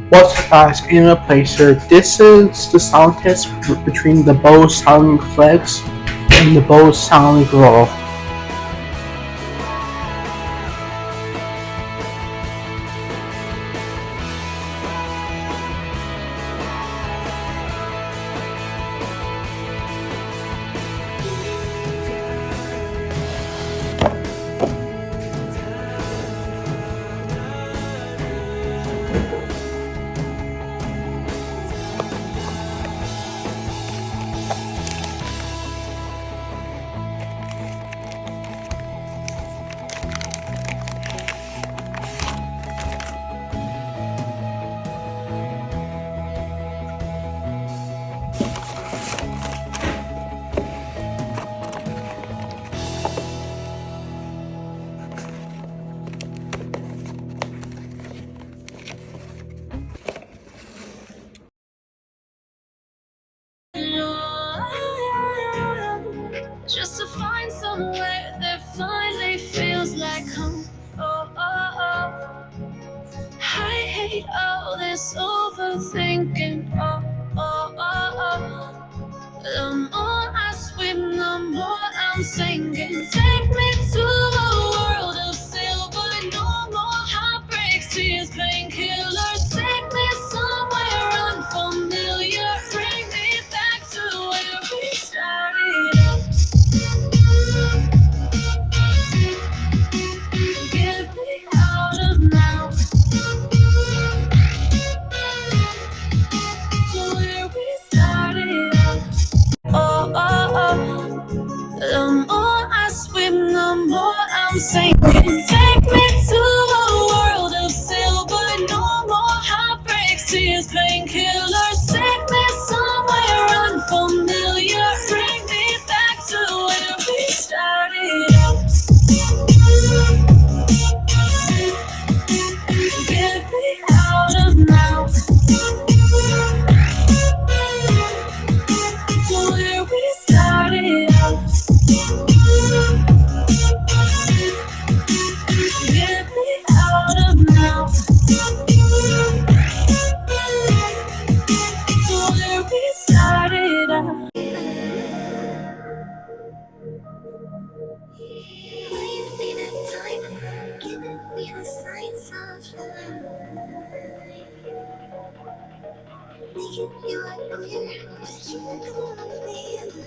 What's up guys, in a placer. This is the sound test between the Bose SoundLink Flex and the Bose SoundLink Revolve. Just to find somewhere that finally feels like home. Oh, oh, oh. I hate all this overthinking. Oh, oh, oh, oh. The more I swim, the more I'm sinking. Take me to a world of silver. No more heartbreaks, tears, painkillers. Take me somewhere unfamiliar. Bring me back to where we started out. Get me out of now. To where we started out. Oh, oh, oh. The more I swim, the more I'm sinking. Take me to a world of silver. No more heartbreaks, tears, painkillers. Take me somewhere unfamiliar. Bring me back to where we started out. Get me out of now. To where we started out. Get me out of now. To where we started out. Leave me that time, giving me the signs of life. Making you unclear, but you're gonna be in the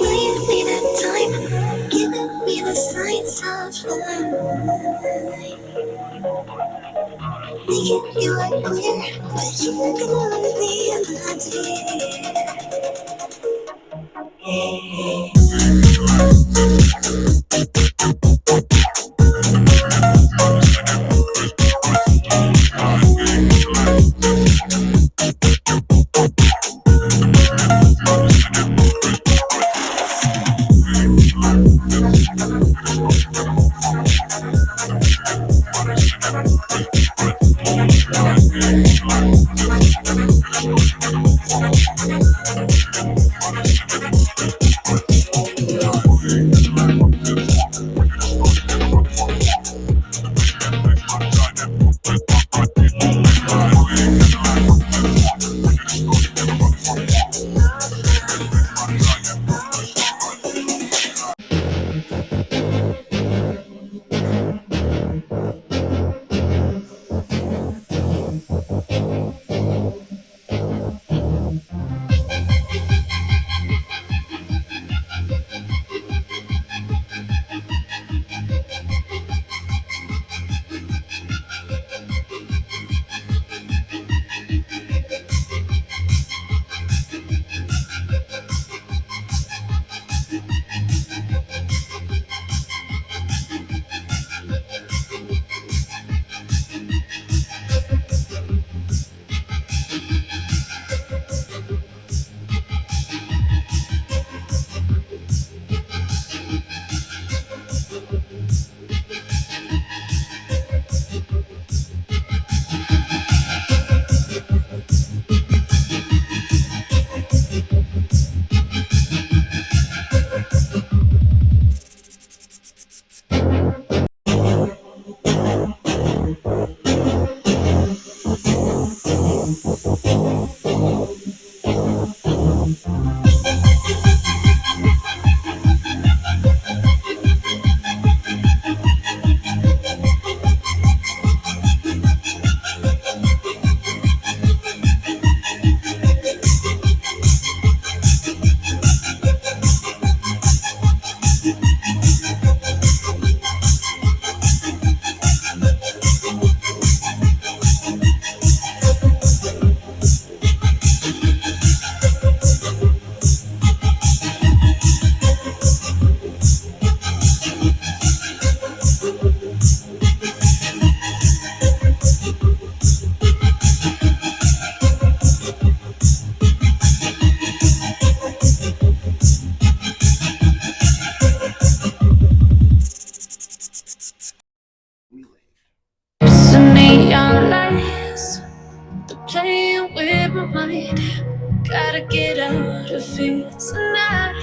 Leave me that time, giving me the signs of life. Making you unclear, but you're gonna be in the It's the neon lights, they're playing with my mind. Gotta get out of here tonight.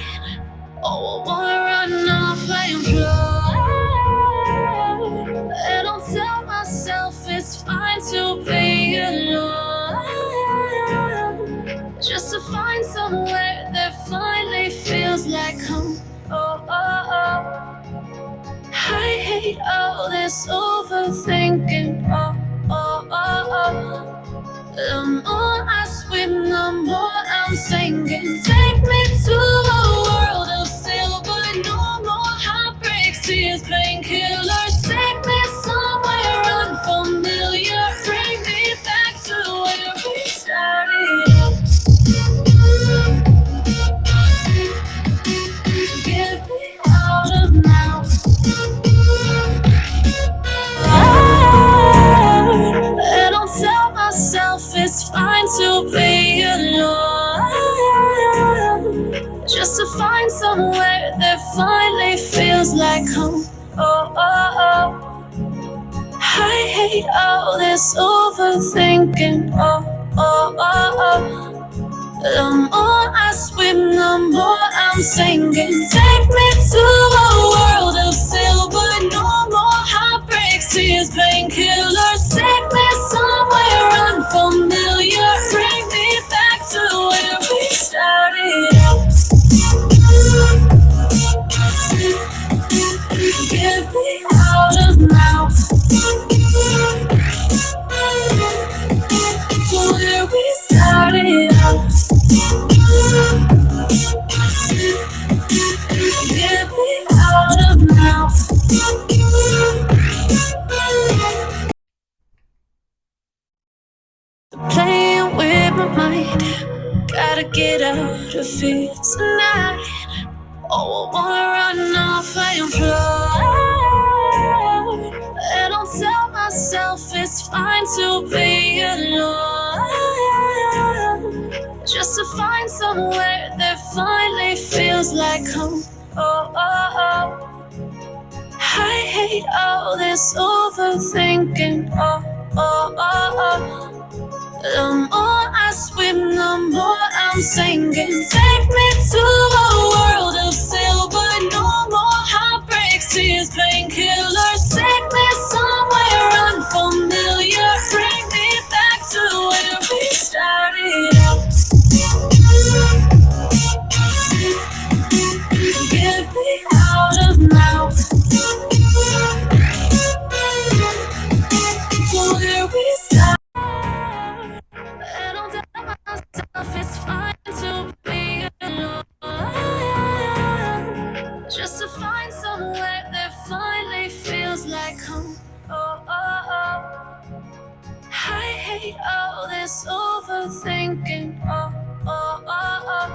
Oh, I wanna run off and fly. And I'll tell myself it's fine to be alone, just to find somewhere that finally feels like home. Oh, oh, oh. I hate all this overthinking. Oh, oh, oh, oh. The more I swim, the more I'm sinking. Take me to a world of silver. No more heartbreaks, tears, painkillers. Take me somewhere unfamiliar. Bring me back to where we started. Get me out of now. And I'll tell myself it's fine to be alone, just to find somewhere that finally feels like home. Oh, oh, oh. I hate all this overthinking. Oh, oh, oh, oh. The more I swim, the more I'm sinking. Take me to a world of silver. No more heartbreaks, tears, painkillers. Take me somewhere unfamiliar. Bring me back to where we started. Get me out of now. To where we started out. Get me out of now. Playing with my mind. Gotta get out of here tonight. Oh, I wanna run off and fly. And I'll tell myself it's fine to be alone, just to find somewhere that finally feels like home. Oh, oh, oh. I hate all this overthinking. Oh, oh, oh, oh. The more I swim, the more I'm sinking. Take me to a world of silver. No more heartbreaks, tears, painkillers. Take me somewhere unfamiliar. Bring me back to where we started out. Get me out of now. To where we started. And I'll tell myself it's fine to be alone, just to find somewhere that finally feels like home. Oh, oh, oh. I hate all this overthinking. Oh, oh, oh, oh.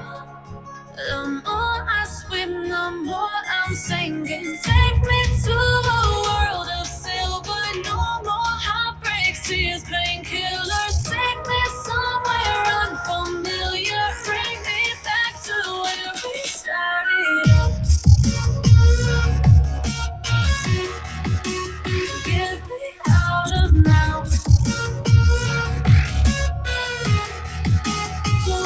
The more I swim, the more I'm sinking. Take me to a world of silver. No more heartbreaks, tears, painkillers. Take me somewhere unfamiliar. Bring me back to where we started. Get me out of now. To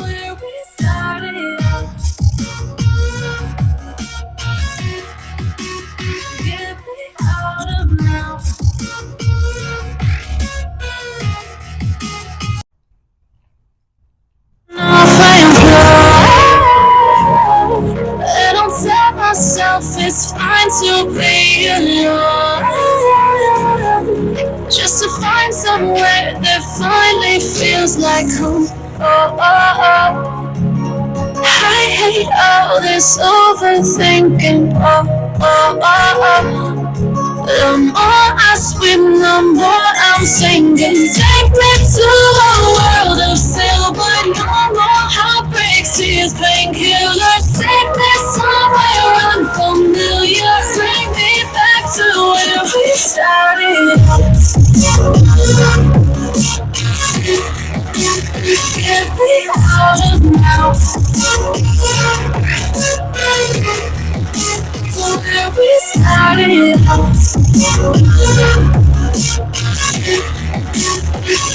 finally feels like home. Oh, oh, oh. I hate all this overthinking. Oh, oh, oh, oh. The more I swim, the more I'm sinking. Take me to a world of silver. No more heartbreaks, tears, painkillers. Take me somewhere unfamiliar. Bring me back to where we started. Get me out of now. To where we started.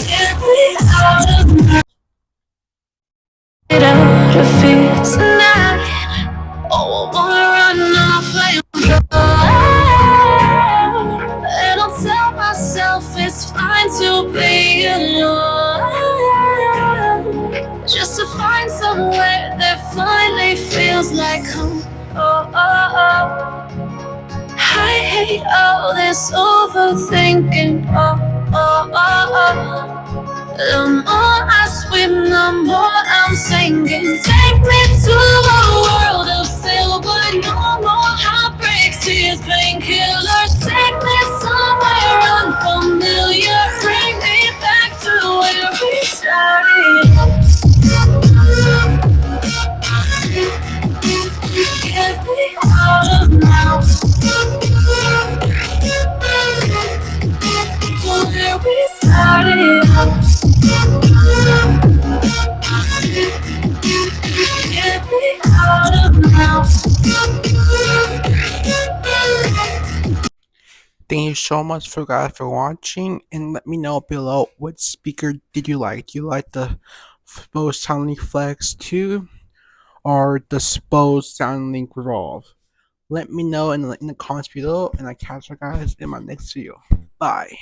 Get me out of now. Get out of here tonight. Oh, I wanna run off and fly. And I'll tell myself it's fine to be alone. Just to find somewhere that finally feels like home. Oh, oh, oh. I hate all this overthinking. Oh, oh, oh, oh. The more I swim, the more I'm sinking. Take me to a world of silver. No more heartbreaks, tears, painkillers. Take me somewhere unfamiliar. Bring me back to where we started. Get me out of now. To where we started. Get me out of now. Thank you so much for watching, and let me know below what speaker did you like. Do you like the Bose SoundLink Flex 2 or the Bose SoundLink Revolve? Let me know in the comments below, and I catch you guys in my next video. Bye.